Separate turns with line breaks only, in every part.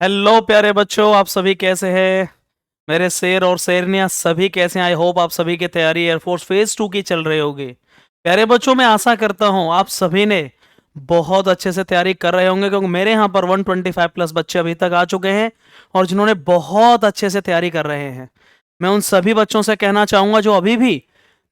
Hello प्यारे बच्चों, आप सभी कैसे हैं? मेरे शेर और शेरनियां सभी कैसे हैं? आई होप आप सभी की तैयारी एयरफोर्स फेज 2 की चल रही होगी। प्यारे बच्चों, मैं आशा करता हूं आप सभी ने बहुत अच्छे से तैयारी कर रहे होंगे, क्योंकि मेरे यहाँ पर 125 प्लस बच्चे अभी तक आ चुके हैं और जिन्होंने बहुत अच्छे से तैयारी कर रहे हैं। मैं उन सभी बच्चों से कहना चाहूंगा जो अभी भी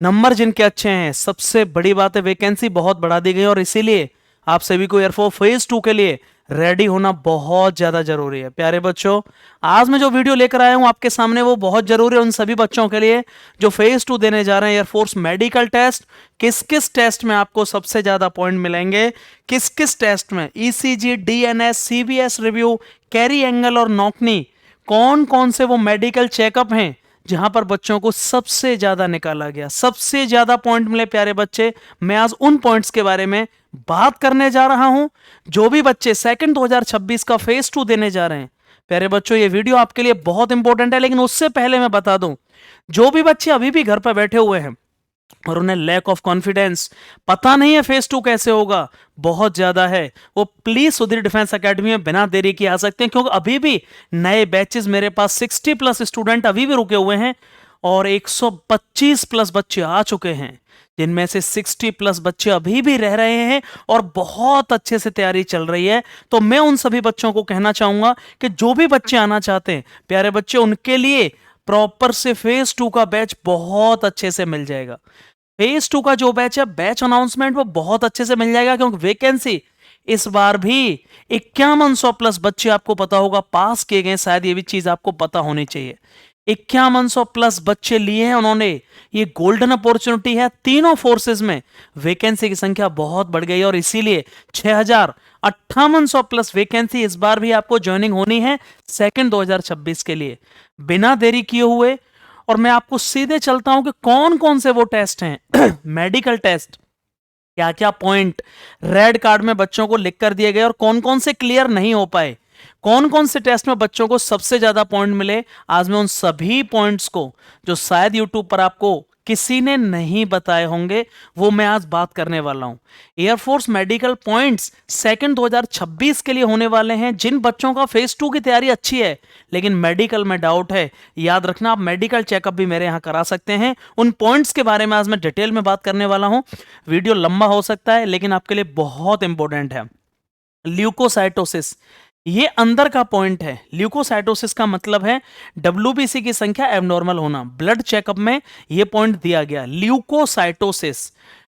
नंबर जिनके अच्छे हैं, सबसे बड़ी बात है वैकेंसी बहुत बढ़ा दी गई और इसीलिए आप सभी को एयरफोर्स फेज 2 के लिए रेडी होना बहुत ज्यादा जरूरी है। प्यारे बच्चों, आज मैं जो वीडियो लेकर आया हूं आपके सामने वो बहुत जरूरी है उन सभी बच्चों के लिए जो फेज 2 देने जा रहे हैं एयरफोर्स मेडिकल टेस्ट। किस किस टेस्ट में आपको सबसे ज्यादा पॉइंट मिलेंगे, किस किस टेस्ट में ECG, DNS, CBS review, carry angle और नॉकनी, कौन कौन से वो मेडिकल चेकअप हैं जहां पर बच्चों को सबसे ज्यादा निकाला गया, सबसे ज्यादा पॉइंट मिले। प्यारे बच्चे, मैं आज उन पॉइंट्स के बारे में बात करने जा रहा हूं जो भी बच्चे सेकंड 2026 का फेज 2 देने जा रहे हैं। प्यारे बच्चों, ये वीडियो आपके लिए बहुत इंपॉर्टेंट है, लेकिन उससे पहले मैं बता दूं, जो भी बच्चे अभी भी घर पर बैठे हुए हैं और उन्हें लैक ऑफ कॉन्फिडेंस, पता नहीं है फेज 2 कैसे होगा, बहुत ज्यादा है, वो प्लीज सुधीर डिफेंस एकेडमी में बिना देरी के आ सकते हैं, क्योंकि अभी भी नए बैचेस मेरे पास 60 प्लस स्टूडेंट अभी भी रुके हुए हैं और 125 प्लस बच्चे आ चुके हैं, जिनमें से 60 प्लस बच्चे अभी भी रह रहे हैं और बहुत अच्छे से तैयारी चल रही है। तो मैं उन सभी बच्चों को कहना चाहूंगा कि जो भी बच्चे आना चाहते हैं, प्यारे बच्चे, उनके लिए प्रॉपर से फेज 2 का बैच बहुत अच्छे से मिल जाएगा। फेज 2 का जो बैच है, बैच अनाउंसमेंट वो बहुत अच्छे से मिल जाएगा, क्योंकि वैकेंसी इस बार भी 5100 प्लस बच्चे आपको पता होगा पास किए गए, शायद ये भी चीज आपको पता होनी चाहिए। 5100 प्लस बच्चे लिए हैं उन्होंने, ये गोल्डन अपॉर्चुनिटी है। तीनों फोर्सेस में वैकेंसी की संख्या बहुत बढ़ गई और इसीलिए 5800 प्लस वैकेंसी इस बार भी आपको ज्वाइनिंग होनी है सेकंड 2026 के लिए। बिना देरी किए हुए और मैं आपको सीधे चलता हूं कि कौन कौन से वो टेस्ट हैं मेडिकल टेस्ट, क्या क्या पॉइंट रेड कार्ड में बच्चों को लिख कर दिए गए और कौन कौन से क्लियर नहीं हो पाए, कौन कौन से टेस्ट में बच्चों को सबसे ज्यादा पॉइंट मिले। आज मैं उन सभी पॉइंट्स को जो शायद यूट्यूब पर आपको किसी ने नहीं बताए होंगे, वो मैं आज बात करने वाला हूं। एयरफोर्स मेडिकल पॉइंट्स सेकंड 2026 के लिए होने वाले हैं। जिन बच्चों का फेज 2 की तैयारी अच्छी है लेकिन मेडिकल में डाउट है, याद रखना आप मेडिकल चेकअप भी मेरे यहां करा सकते हैं। उन पॉइंट्स के बारे में आज मैं डिटेल में बात करने वाला हूं। वीडियो लंबा हो सकता है लेकिन आपके लिए बहुत इंपॉर्टेंट है। ल्यूकोसाइटोसिस, ये अंदर का पॉइंट है। ल्यूकोसाइटोसिस का मतलब है डब्ल्यूबीसी की संख्या एबनॉर्मल होना। ब्लड चेकअप में यह पॉइंट दिया गया, ल्यूकोसाइटोसिस।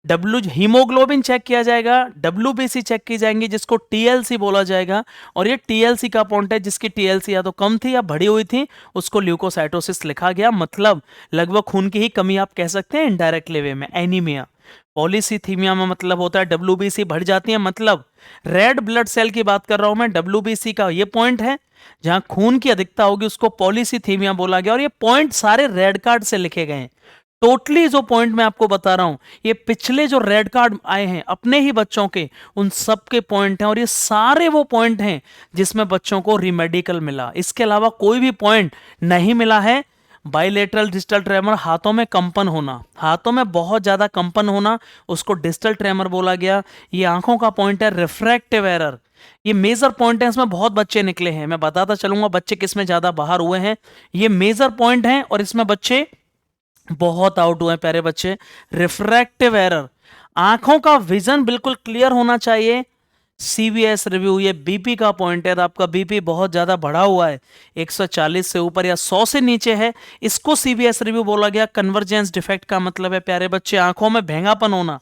डब्ल्यू हीमोग्लोबिन चेक किया जाएगा, डब्ल्यूबीसी चेक की जाएंगी, जिसको टीएलसी बोला जाएगा, और ये टीएलसी का पॉइंट है जिसकी टीएलसी या तो कम थी या बढ़ी हुई थी, उसको ल्यूकोसाइटोसिस लिखा गया। मतलब लगभग खून की ही कमी आप कह सकते हैं इनडायरेक्टली वे में, एनीमिया। पॉलीसीथीमिया में मतलब होता है डब्ल्यूबीसी बढ़ जाती है, मतलब रेड ब्लड सेल की बात कर रहा हूं मैं। डब्ल्यूबीसी का ये पॉइंट है जहां खून की अधिकता होगी, उसको पॉलीसीथीमिया बोला गया और ये पॉइंट सारे रेड कार्ड से लिखे गए हैं। टोटली जो पॉइंट मैं आपको बता रहा हूं, ये पिछले जो रेड कार्ड आए हैं अपने ही बच्चों के, उन सब के पॉइंट हैं और ये सारे वो पॉइंट हैं जिसमें बच्चों को रीमेडिकल मिला। इसके अलावा कोई भी पॉइंट नहीं मिला है। बाइलेटरल डिस्टल ट्रेमर, हाथों में कंपन होना, हाथों में बहुत ज्यादा कंपन होना, उसको डिस्टल ट्रेमर बोला गया। ये आंखों का पॉइंट है। रिफ्रैक्टिव एरर, ये मेजर पॉइंट है, इसमें बहुत बच्चे निकले हैं, मैं बताता चलूंगा बच्चे किस में ज्यादा बाहर हुए हैं। ये मेजर पॉइंट है और इसमें बच्चे बहुत आउट हुए हैं प्यारे बच्चे। रिफ्रैक्टिव एरर, आंखों का विजन बिल्कुल क्लियर होना चाहिए। सीबीएस रिव्यू, ये बीपी का पॉइंट है, तो आपका बीपी बहुत ज्यादा बढ़ा हुआ है, 140 से ऊपर या 100 से नीचे है, इसको सीबीएस रिव्यू बोला गया। कन्वर्जेंस डिफेक्ट का मतलब है प्यारे बच्चे आंखों में भेंगापन होना,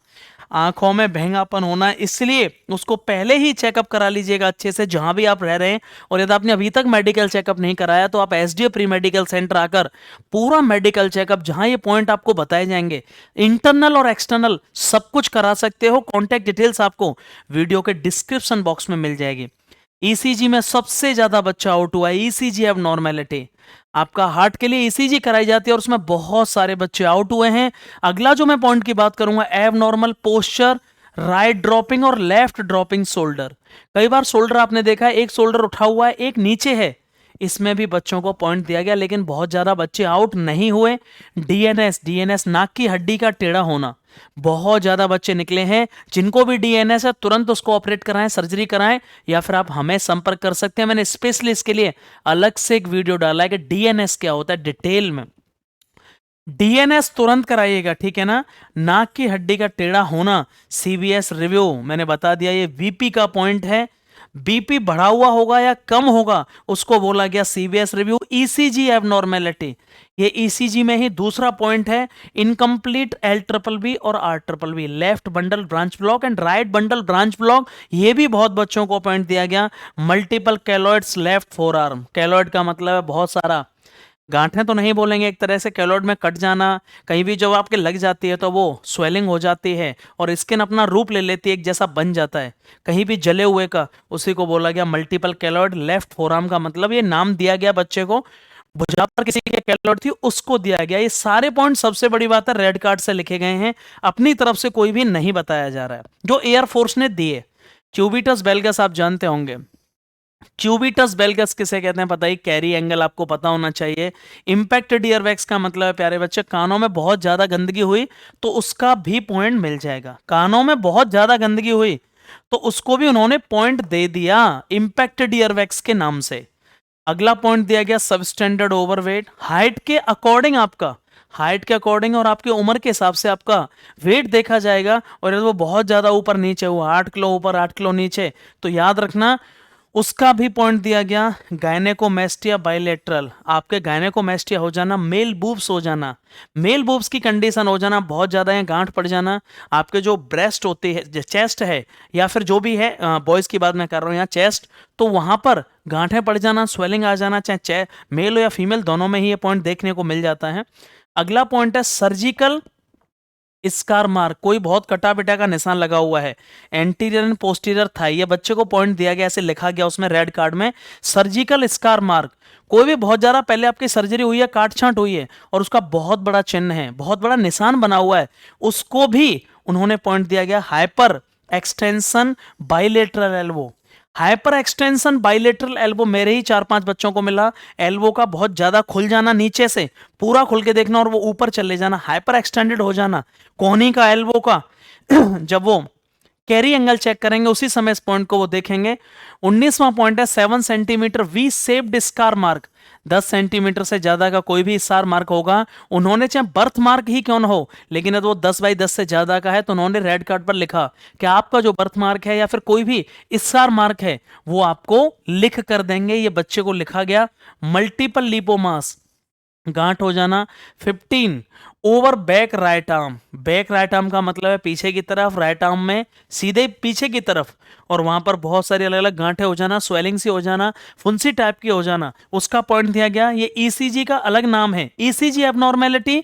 आंखों में भेंगापन होना, इसलिए उसको पहले ही चेकअप करा लीजिएगा अच्छे से जहां भी आप रह रहे हैं। और यदि आपने अभी तक मेडिकल चेकअप नहीं कराया तो आप एसडीए प्री मेडिकल सेंटर आकर पूरा मेडिकल चेकअप, जहां ये पॉइंट आपको बताए जाएंगे, इंटरनल और एक्सटर्नल, सब कुछ करा सकते हो। कॉन्टैक्ट डिटेल्स आपको वीडियो के डिस्क्रिप्शन बॉक्स में मिल जाएगी। ईसीजी में सबसे ज्यादा बच्चा आउट हुआ है, ईसीजी अब नॉर्मेलिटी, आपका हार्ट के लिए ईसीजी कराई जाती है और उसमें बहुत सारे बच्चे आउट हुए हैं। अगला जो मैं पॉइंट की बात करूंगा, एब नॉर्मल पोस्चर, राइट ड्रॉपिंग और लेफ्ट ड्रॉपिंग शोल्डर। कई बार शोल्डर आपने देखा है, एक शोल्डर उठा हुआ है एक नीचे है, इसमें भी बच्चों को पॉइंट दिया गया, लेकिन बहुत ज़्यादा बच्चे आउट नहीं हुए। डीएनएस नाक की हड्डी का टेढ़ा होना, बहुत ज़्यादा बच्चे निकले हैं। जिनको भी डीएनएस है तुरंत उसको ऑपरेट कराएं, सर्जरी कराएं, या फिर आप हमें संपर्क कर सकते हैं। मैंने स्पेशली इसके लिए अलग से एक वीडियो डाला है कि डीएनएस क्या होता है डिटेल में। डीएनएस तुरंत कराइएगा, ठीक है ना। नाक की हड्डी का टेढ़ा होना, सीबीएस रिव्यू मैंने बता दिया, ये बीपी का पॉइंट है। बीपी बढ़ा हुआ होगा या कम होगा उसको बोला गया सीबीएस रिव्यू। ईसीजी एबनॉर्मेलिटी, ये ईसीजी में ही दूसरा पॉइंट है। इनकम्प्लीट एल ट्रिपल बी और R triple B, left bundle branch block and right bundle branch block, ये भी बहुत बच्चों को पॉइंट दिया गया। Multiple keloids left forearm, keloid का मतलब है बहुत सारा, गांठें तो नहीं बोलेंगे, एक तरह से कैलोइड में कट जाना, कहीं भी जब आपके लग जाती है तो वो स्वेलिंग हो जाती है और स्किन अपना रूप ले लेती है, एक जैसा बन जाता है कहीं भी जले हुए का, उसी को बोला गया मल्टीपल कैलोइड लेफ्ट फोरआर्म का मतलब ये नाम दिया गया बच्चे को। भुजा पर किसी के कैलोइड थी उसको दिया गया। ये सारे पॉइंट सबसे बड़ी बात है रेड कार्ड से लिखे गए हैं, अपनी तरफ से कोई भी नहीं बताया जा रहा है, जो एयरफोर्स ने दिए। क्यूबिटस बेलगस आप जानते होंगे, क्यूबिटस बेलगस किसे कहते हैं पता ही, कैरी एंगल आपको पता होना चाहिए। इंपैक्टेड ईयरवैक्स का मतलब है प्यारे बच्चे कानों में बहुत ज्यादा गंदगी हुई तो उसका भी पॉइंट मिल जाएगा। कानों में बहुत ज्यादा गंदगी हुई तो उसको भी उन्होंने पॉइंट दे दिया इंपैक्टेड ईयरवैक्स के नाम से। अगला पॉइंट दिया गया सबस्टैंडर्ड ओवरवेट, हाइट के अकॉर्डिंग, आपका हाइट के अकॉर्डिंग और आपकी उम्र के हिसाब से आपका वेट देखा जाएगा। और यदि वो बहुत ज्यादा ऊपर नीचे हुआ, 8 किलो ऊपर 8 किलो नीचे, तो याद रखना उसका भी पॉइंट दिया गया। गायनेकोमेस्टिया बाइलेटरल, आपके गायनेकोमेस्टिया हो जाना, मेल बूब्स हो जाना, मेल बूब्स की कंडीशन हो जाना, बहुत ज़्यादा यहाँ गांठ पड़ जाना, आपके जो ब्रेस्ट होती है, चेस्ट है या फिर जो भी है, बॉयज़ की बात मैं कर रहा हूँ यहाँ चेस्ट, तो वहाँ पर गांठें पड़ जाना, स्वेलिंग आ जाना, चाहे मेल हो या फीमेल दोनों में ही ये पॉइंट देखने को मिल जाता है। अगला पॉइंट है सर्जिकल स्कार मार्क, कोई बहुत कटा पिटा का निशान लगा हुआ है एंटीरियर एंड पोस्टीरियर थाई, ये बच्चे को पॉइंट दिया गया, ऐसे लिखा गया उसमें रेड कार्ड में सर्जिकल स्कार मार्क। कोई भी बहुत ज्यादा पहले आपकी सर्जरी हुई है, काट छांट हुई है और उसका बहुत बड़ा चिन्ह है, बहुत बड़ा निशान बना हुआ है, उसको भी उन्होंने पॉइंट दिया गया। Hyper extension bilateral elbow, hyper extension bilateral elbow मेरे ही 4-5 बच्चों को मिला। एल्बो का बहुत ज्यादा खुल जाना, नीचे से पूरा खुल के देखना और वो ऊपर चले जाना, हाइपर एक्सटेंडेड हो जाना कोहनी का, एल्बो का। जब वो कैरी एंगल चेक करेंगे उसी समय इस पॉइंट को वो देखेंगे। 19वां पॉइंट है 7 centimetre V shaped scar mark, 10 centimetre से ज्यादा का कोई भी स्कार मार्क होगा, उन्होंने चाहे बर्थ मार्क ही क्यों ना हो, लेकिन यदि वो 10 बाई 10 से ज्यादा का है तो उन्होंने रेड कार्ड पर लिखा कि आपका जो बर्थ मार्क है या फिर कोई भी स्कार मार्क है वो आपको लिख कर देंगे। ये बच्चे को लिखा गया। मल्टीपल लिपोमास, गांठ हो जाना। 15 over back right arm, back right arm का मतलब है पीछे की तरफ, राइट आर्म में सीधे पीछे की तरफ, और वहां पर बहुत सारी अलग अलग गांठें हो जाना, स्वेलिंग सी हो जाना, फुंसी टाइप की हो जाना, उसका पॉइंट दिया गया। ये ईसीजी का अलग नाम है, ECG abnormality.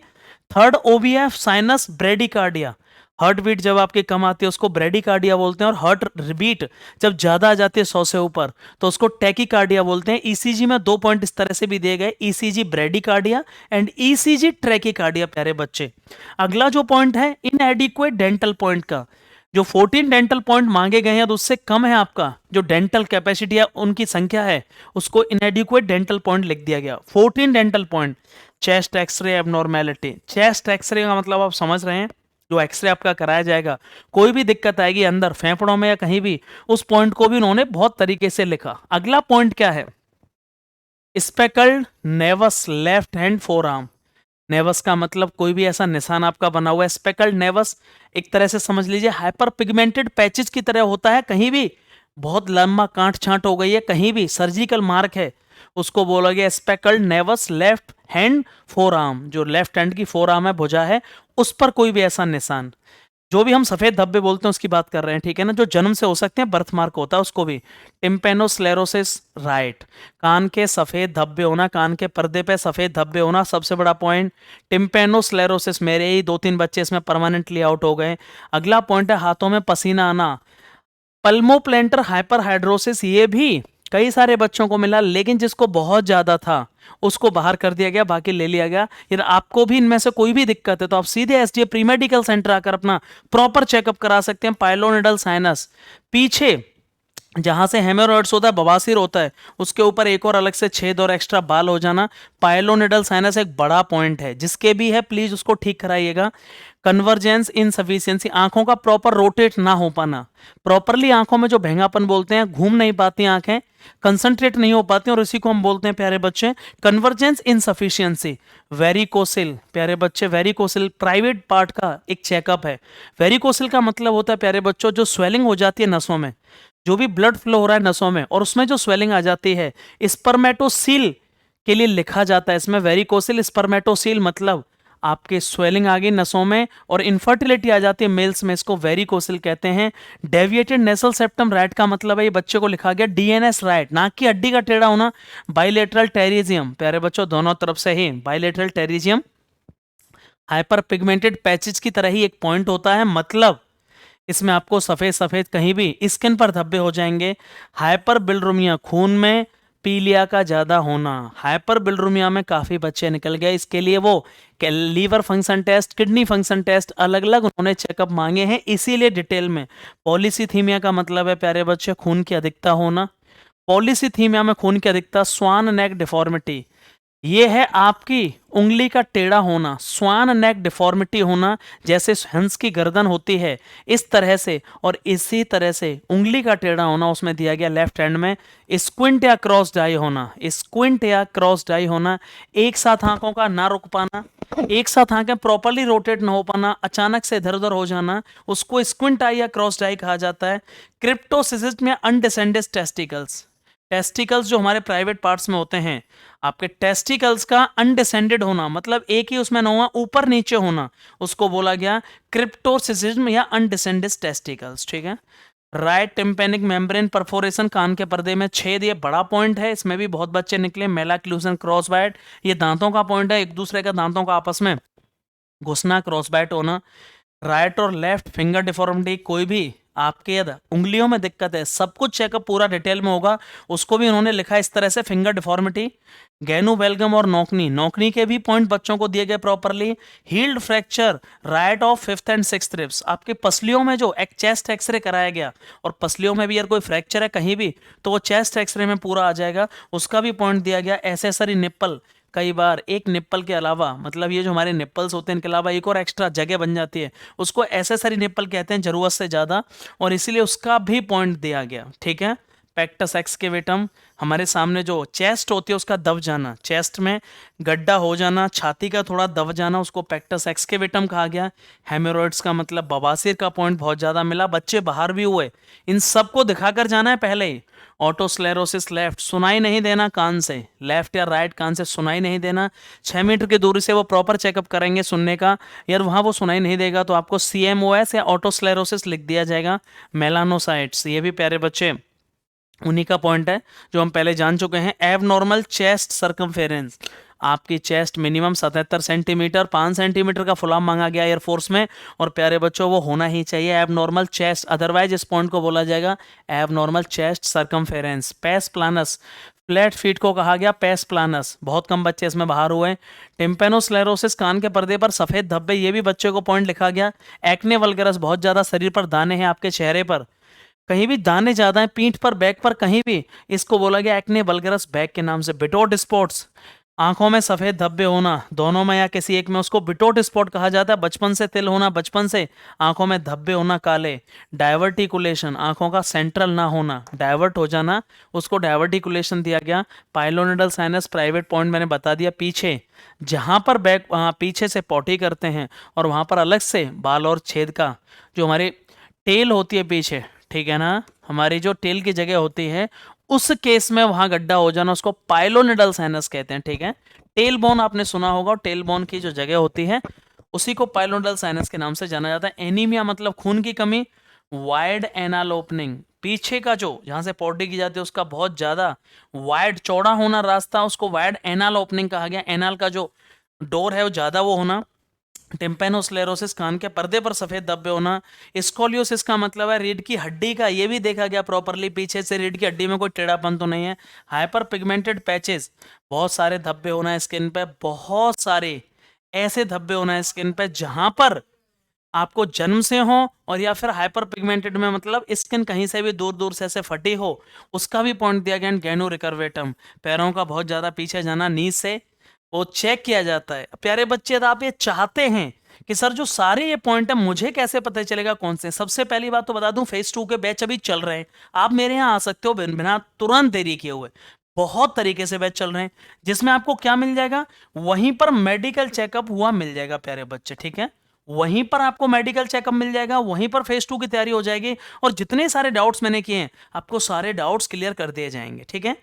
Third OVF sinus bradycardia, heart beat जब आपकी कम आती है उसको ब्रेडिकार्डिया बोलते हैं, और हार्ट बीट जब ज्यादा आ जाती है 100 से ऊपर तो उसको टैकीकार्डिया बोलते हैं। ईसीजी में 2 पॉइंट इस तरह से भी दिए गए, ECG bradycardia and ECG tachycardia प्यारे बच्चे। अगला जो पॉइंट है इनएडिक्वेट डेंटल पॉइंट का, जो 14 डेंटल पॉइंट मांगे गए हैं तो उससे कम है आपका जो डेंटल कैपेसिटी है, उनकी संख्या है, उसको इनएडिक्वेट डेंटल पॉइंट लिख दिया गया। 14 dental point. Chest x-ray abnormality, chest x-ray का मतलब आप समझ रहे हैं, जो एक्सरे आपका कराया जाएगा, कोई भी दिक्कत आएगी अंदर फेफड़ों में या कहीं भी, उस पॉइंट को भी उन्होंने बहुत तरीके से लिखा। अगला पॉइंट क्या है, speckled naevus left hand forearm. Naevus का मतलब कोई भी ऐसा निशान आपका बना हुआ है। स्पेकल्ड नेवस एक तरह से समझ लीजिए हाइपर पिगमेंटेड पैचेस की तरह होता है, कहीं भी बहुत लंबा कांट छांट हो गई है, कहीं भी सर्जिकल मार्क है, उसको बोला गया speckled naevus left hand forearm. जो लेफ्ट हैंड की फोर आर्म है, भुजा है, उस पर कोई भी ऐसा निशान, जो भी हम सफेद धब्बे बोलते हैं उसकी बात कर रहे हैं, ठीक है ना, जो जन्म से हो सकते हैं, बर्थ मार्क होता है उसको भी। टिम्पेनोस्लेरोसिस राइट, कान के सफेद धब्बे होना, कान के पर्दे पे सफेद धब्बे होना, सबसे बड़ा पॉइंट। टिम्पेनोस्लेरोसिस मेरे ही 2-3 बच्चे इसमें परमानेंटली आउट हो गए। अगला पॉइंट है हाथों में पसीना आना, पल्मोप्लेंटर हाइपरहाइड्रोसिस, ये भी कई सारे बच्चों को मिला, लेकिन जिसको बहुत ज्यादा था उसको बाहर कर दिया गया, बाकी ले लिया गया। यदि आपको भी इनमें से कोई भी दिक्कत है तो आप सीधे एसडीए प्री मेडिकल सेंटर आकर अपना प्रॉपर चेकअप करा सकते हैं। पाइलोनिडल साइनस, पीछे जहां से हेमोरॉइड्स होता है, बवासीर होता है, उसके ऊपर एक और अलग से छेद और एक्स्ट्रा बाल हो जाना। पाइलोनिडल साइनस एक बड़ा पॉइंट है, जिसके भी है प्लीज उसको ठीक कराइएगा। कन्वर्जेंस इनसफिशियंसी, आंखों का प्रॉपर रोटेट ना हो पाना, प्रॉपरली आंखों में जो भेंगापन बोलते हैं, घूम नहीं पाती आंखें, कंसंट्रेट नहीं हो पाती, और इसी को हम बोलते हैं प्यारे बच्चे कन्वर्जेंस इनसफिशियंसी। वेरिकोसिल प्यारे बच्चे, वेरिकोसिल प्राइवेट पार्ट का एक चेकअप है। वेरिकोसिल का मतलब होता है प्यारे बच्चों जो स्वेलिंग हो जाती है नसों में, जो भी ब्लड फ्लो हो रहा है नसों में और उसमें जो स्वेलिंग आ जाती है, स्पर्मेटोसील के लिए लिखा जाता है इसमें वेरिकोसिल स्पर्मेटोसील, मतलब आपके स्वेलिंग आ गई नसों में और इनफर्टिलिटी आ जाती है मेल्स में, इसको वेरिकोसिल कहते हैं। डेविएटेड नेसल सेप्टम राइट का मतलब है, ये बच्चे को लिखा गया डीएनएस राइट, नाक की हड्डी का टेढ़ा होना। बाइलेटरल टेरिजियम प्यारे बच्चों, दोनों तरफ से ही bilateral pterygium hyperpigmented patches की तरह ही एक पॉइंट होता है, मतलब इसमें आपको सफेद सफेद कहीं भी स्किन पर धब्बे हो जाएंगे। हाइपर बिलरुमिया, खून में पीलिया का ज्यादा होना। हाइपर बिलरुमिया में काफी बच्चे निकल गए, इसके लिए वो liver function test, kidney function test अलग अलग उन्होंने चेकअप मांगे हैं, इसीलिए डिटेल में। पॉलीसीथीमिया का मतलब है प्यारे बच्चे खून की अधिकता होना। पॉलीसीथीमिया में खून की अधिकता। स्वान नेक डिफॉर्मिटी, ये है आपकी उंगली का टेढ़ा होना, स्वान नेक डिफॉर्मिटी होना, जैसे हंस की गर्दन होती है इस तरह से, और इसी तरह से उंगली का टेढ़ा होना उसमें दिया गया लेफ्ट हैंड में। स्क्विंट या क्रॉस डाई होना, स्क्विंट या क्रॉस डाई होना, एक साथ आंखों का ना रुक पाना, एक साथ आंखें प्रॉपरली रोटेट ना हो पाना, अचानक से इधर उधर हो जाना, उसको स्क्विंट आई या क्रॉस डाई कहा जाता है। क्रिप्टोसिस में अनडिसेंडेड टेस्टिकल्स, टेस्टिकल्स जो हमारे प्राइवेट पार्ट्स में होते हैं, आपके टेस्टिकल्स का अनडिसेंडेड होना, मतलब एक ही उसमें ना हुआ, ऊपर नीचे होना, उसको बोला गया क्रिप्टोसिसिज्म या अनडिसेंडेड टेस्टिकल्स। ठीक है। राइट टिम्पेनिक मेम्ब्रेन परफोरेशन, कान के पर्दे में छेद, ये बड़ा पॉइंट है, इसमें भी बहुत बच्चे निकले। मेलाक्लूजन क्रॉस बाइट, ये दांतों का पॉइंट है, एक दूसरे का दांतों का आपस में घुसना, क्रॉस बाइट होना। राइट और लेफ्ट फिंगर डिफॉर्मिटी, कोई भी आपके यदि उंगलियों में दिक्कत है, सब कुछ चेकअप पूरा डिटेल में होगा, उसको भी उन्होंने लिखा इस तरह से, फिंगर डिफॉर्मिटी। गैनू बेलगम और नौकनी, नौकनी के भी पॉइंट बच्चों को दिए गए properly. Healed fracture right of fifth and sixth ribs, आपके पसलियों में जो एक चेस्ट एक्सरे कराया गया, और पसलियों में भी अगर कोई फ्रैक्चर है कहीं भी तो वो चेस्ट एक्सरे में पूरा आ जाएगा, उसका भी पॉइंट दिया गया। एसेसरी निप्पल, कई बार एक निप्पल के अलावा, मतलब ये जो हमारे निप्पल्स होते हैं इनके अलावा एक और एक्स्ट्रा जगह बन जाती है, उसको एसेसरी निप्पल कहते हैं जरूरत से ज़्यादा, और इसीलिए उसका भी पॉइंट दिया गया। ठीक है। पेक्टस एक्सकेवेटम, हमारे सामने जो चेस्ट होती है उसका दब जाना, चेस्ट में गड्ढा हो जाना, छाती का थोड़ा दब जाना, उसको पेक्टस एक्सकेवेटम कहा गया। हेमोरॉइड्स का मतलब बवासीर का पॉइंट बहुत ज़्यादा मिला, बच्चे बाहर भी हुए, इन सबको दिखाकर जाना है पहले ही। ऑटोस्लेरोसिस लेफ्ट, सुनाई नहीं देना कान से, लेफ्ट या राइट कान से सुनाई नहीं देना, 6 मीटर की दूरी से वो प्रॉपर चेकअप करेंगे सुनने का, यार वहाँ वो सुनाई नहीं देगा तो आपको CMOS या ऑटोस्लेरोसिस लिख दिया जाएगा। मेलानोसाइट्स, ये भी प्यारे बच्चे उन्हीं का पॉइंट है जो हम पहले जान चुके हैं। एबनॉर्मल चेस्ट सर्कमफेरेंस, आपकी चेस्ट मिनिमम 77 सेंटीमीटर, 5 सेंटीमीटर का फुलाव मांगा गया एयरफोर्स में, और प्यारे बच्चों वो होना ही चाहिए एबनॉर्मल चेस्ट, अदरवाइज इस पॉइंट को बोला जाएगा abnormal chest circumference. Pes planus, flat feet को कहा गया पेस प्लानस, बहुत कम बच्चे इसमें बाहर हुए। टिम्पेनोस्लेरोसिस, कान के पर्दे पर सफेद धब्बे, ये भी बच्चे को पॉइंट लिखा गया। एक्ने वल्गरस, बहुत ज्यादा शरीर पर दाने हैं आपके चेहरे पर, कहीं भी दाने ज्यादा हैं, पीठ पर, बैक पर, कहीं भी, इसको बोला गया एक्ने वल्गरस बैक के नाम से। बिटोट स्पॉट्स, आंखों में सफेद धब्बे होना, दोनों में या किसी एक में, उसको बिटोट स्पॉट कहा जाता है। बचपन से तिल होना, बचपन से आंखों में धब्बे होना काले। डायवर्टिकुलेशन, आंखों का सेंट्रल ना होना, डायवर्ट हो जाना, उसको डायवर्टिकुलेशन दिया गया। पाइलोनिडल साइनस प्राइवेट पॉइंट मैंने बता दिया, पीछे जहां पर बैक पीछे से पॉटी करते हैं और वहां पर अलग से बाल और छेद का जो हमारी टेल होती है पीछे, ठीक है ना, हमारी जो टेल की जगह होती है, उस केस में वहां गड्ढा हो जाना, उसको पाइलोनिडल साइनस कहते हैं। ठीक है। टेल बोन आपने सुना होगा, टेल बोन की जो जगह होती है उसी को पाइलोनिडल साइनस के नाम से जाना जाता है। एनीमिया मतलब खून की कमी। वाइड एनाल ओपनिंग, पीछे का जो जहां से पॉटी की जाती है उसका बहुत ज्यादा वाइड चौड़ा होना रास्ता, उसको वाइड एनाल ओपनिंग कहा गया। एनाल का जो डोर है वो ज्यादा वो होना। टिम्पेनोस्लेरोसिस, कान के पर्दे पर सफेद धब्बे होना। स्कोलियोसिस का मतलब है रीढ़ की हड्डी का, ये भी देखा गया प्रॉपरली, पीछे से रीढ़ की हड्डी में कोई टेढ़ापन तो नहीं है। हाइपर पिगमेंटेड पैचेस, बहुत सारे धब्बे होना है स्किन पे, बहुत सारे ऐसे धब्बे होना है स्किन पे जहां पर आपको जन्म से हो और या फिर हाइपर पिगमेंटेड में मतलब स्किन कहीं से भी दूर दूर से ऐसे फटी हो, उसका भी पॉइंट दिया गया। गैनो रिकर्वेटम, पैरों का बहुत ज्यादा पीछे जाना नी से, वो चेक किया जाता है। प्यारे बच्चे, तो आप ये चाहते हैं कि सर जो सारे ये पॉइंट है मुझे कैसे पता चलेगा कौन से? सबसे पहली बात तो बता दूं, फेज 2 के बैच अभी चल रहे हैं। आप मेरे यहाँ आ सकते हो बिना तुरंत देरी किए हुए। बहुत तरीके से बैच चल रहे हैं, जिसमें आपको क्या मिल जाएगा, वहीं पर मेडिकल चेकअप हुआ मिल जाएगा प्यारे बच्चे, ठीक है। वहीं पर आपको मेडिकल चेकअप मिल जाएगा, वहीं पर फेज 2 की तैयारी हो जाएगी, और जितने सारे डाउट्स मैंने किए हैं आपको सारे डाउट्स क्लियर कर दिए जाएंगे, ठीक है।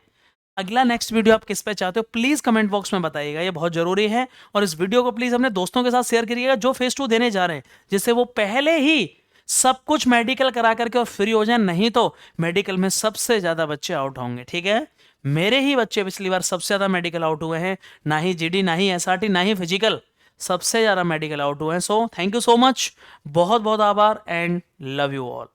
अगला नेक्स्ट वीडियो आप किस पे चाहते हो प्लीज कमेंट बॉक्स में बताइएगा, ये बहुत जरूरी है। और इस वीडियो को प्लीज अपने दोस्तों के साथ शेयर करिएगा जो फेज 2 देने जा रहे हैं, जिससे वो पहले ही सब कुछ मेडिकल करा करके और फ्री हो जाए। नहीं तो मेडिकल में सबसे ज्यादा बच्चे आउट होंगे, ठीक है। मेरे ही बच्चे पिछली बार सबसे ज्यादा मेडिकल आउट हुए हैं, ना ही जीडी, ना ही एसआरटी, ना ही फिजिकल, सबसे ज्यादा मेडिकल आउट हुए हैं। So thank you so much, बहुत बहुत आभार एंड लव यू ऑल।